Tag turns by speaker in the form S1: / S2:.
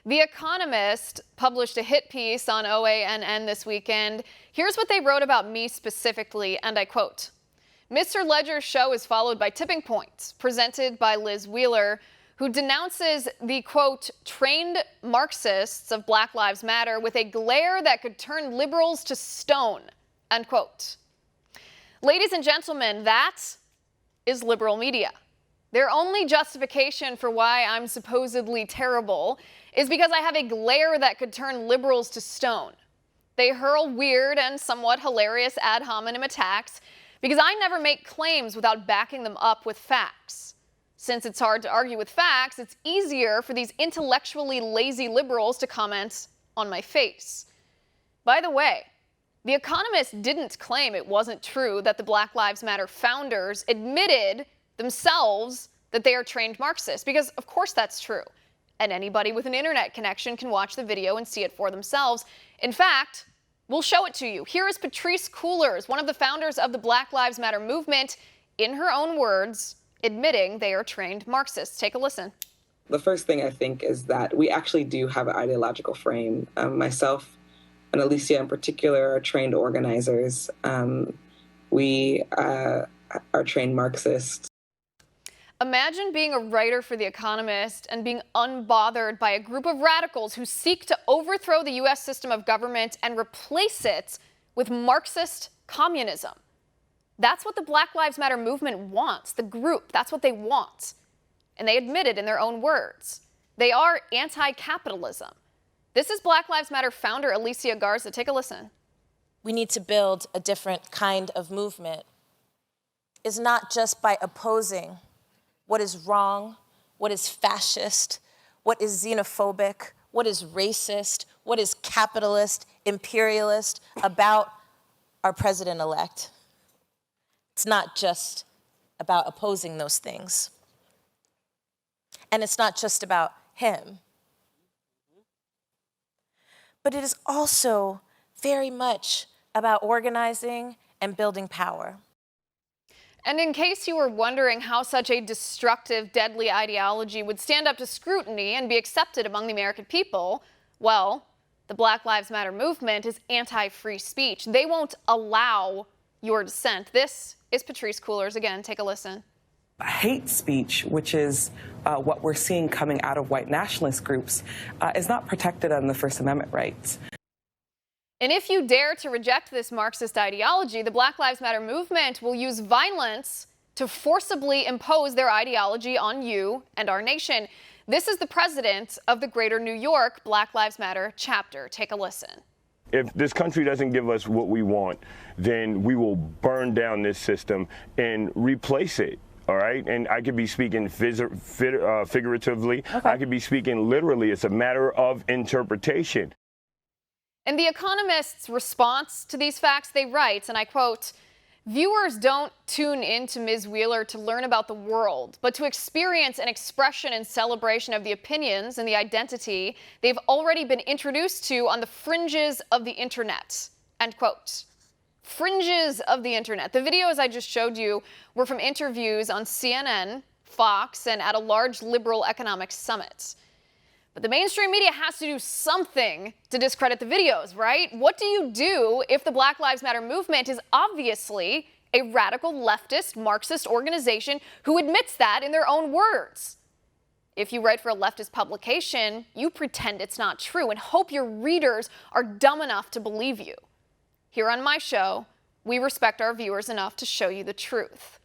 S1: The Economist published a hit piece on OANN this weekend. Here's what they wrote about me specifically, and I quote, "Mr. Ledger's show is followed by Tipping Points, presented by Liz Wheeler, who denounces the, quote, trained Marxists of Black Lives Matter with a glare that could turn liberals to stone," unquote. Ladies and gentlemen, that is liberal media. Their only justification for why I'm supposedly terrible is because I have a glare that could turn liberals to stone. They hurl weird and somewhat hilarious ad hominem attacks because I never make claims without backing them up with facts. Since it's hard to argue with facts, it's easier for these intellectually lazy liberals to comment on my face. By the way, The Economist didn't claim it wasn't true that the Black Lives Matter founders admitted themselves that they are trained Marxists, because of course that's true. And anybody with an internet connection can watch the video and see it for themselves. In fact, we'll show it to you. Here is Patrisse Cullors, one of the founders of the Black Lives Matter movement, in her own words, admitting they are trained Marxists. Take a listen.
S2: The first thing I think is that we actually do have an ideological frame. Myself and Alicia in particular are trained organizers. We are trained Marxists.
S1: Imagine being a writer for The Economist and being unbothered by a group of radicals who seek to overthrow the U.S. system of government and replace it with Marxist communism. That's what the Black Lives Matter movement wants, the group. That's what they want. And they admit it in their own words. They are anti-capitalism. This is Black Lives Matter founder Alicia Garza. Take a listen.
S3: We need to build a different kind of movement. It's not just by opposing what is wrong, what is fascist, what is xenophobic, what is racist, what is capitalist, imperialist about our president-elect. It's not just about opposing those things. And it's not just about him. But it is also very much about organizing and building power.
S1: And in case you were wondering how such a destructive, deadly ideology would stand up to scrutiny and be accepted among the American people, well, the Black Lives Matter movement is anti-free speech. They won't allow your dissent. This is Patrisse Cullors again. Take a listen.
S4: Hate speech, which is what we're seeing coming out of white nationalist groups, is not protected under the First Amendment rights.
S1: And if you dare to reject this Marxist ideology, the Black Lives Matter movement will use violence to forcibly impose their ideology on you and our nation. This is the president of the Greater New York Black Lives Matter chapter. Take a listen.
S5: If this country doesn't give us what we want, then we will burn down this system and replace it. All right. And I could be speaking figuratively. Okay. I could be speaking literally. It's a matter of interpretation.
S1: In The Economist's response to these facts, they write, and I quote, "Viewers don't tune in to Ms. Wheeler to learn about the world, but to experience an expression and celebration of the opinions and the identity they've already been introduced to on the fringes of the internet." End quote. Fringes of the internet. The videos I just showed you were from interviews on CNN, Fox, and at a large liberal economic summit. But the mainstream media has to do something to discredit the videos, right? What do you do if the Black Lives Matter movement is obviously a radical leftist Marxist organization who admits that in their own words? If you write for a leftist publication, you pretend it's not true and hope your readers are dumb enough to believe you. Here on my show, we respect our viewers enough to show you the truth.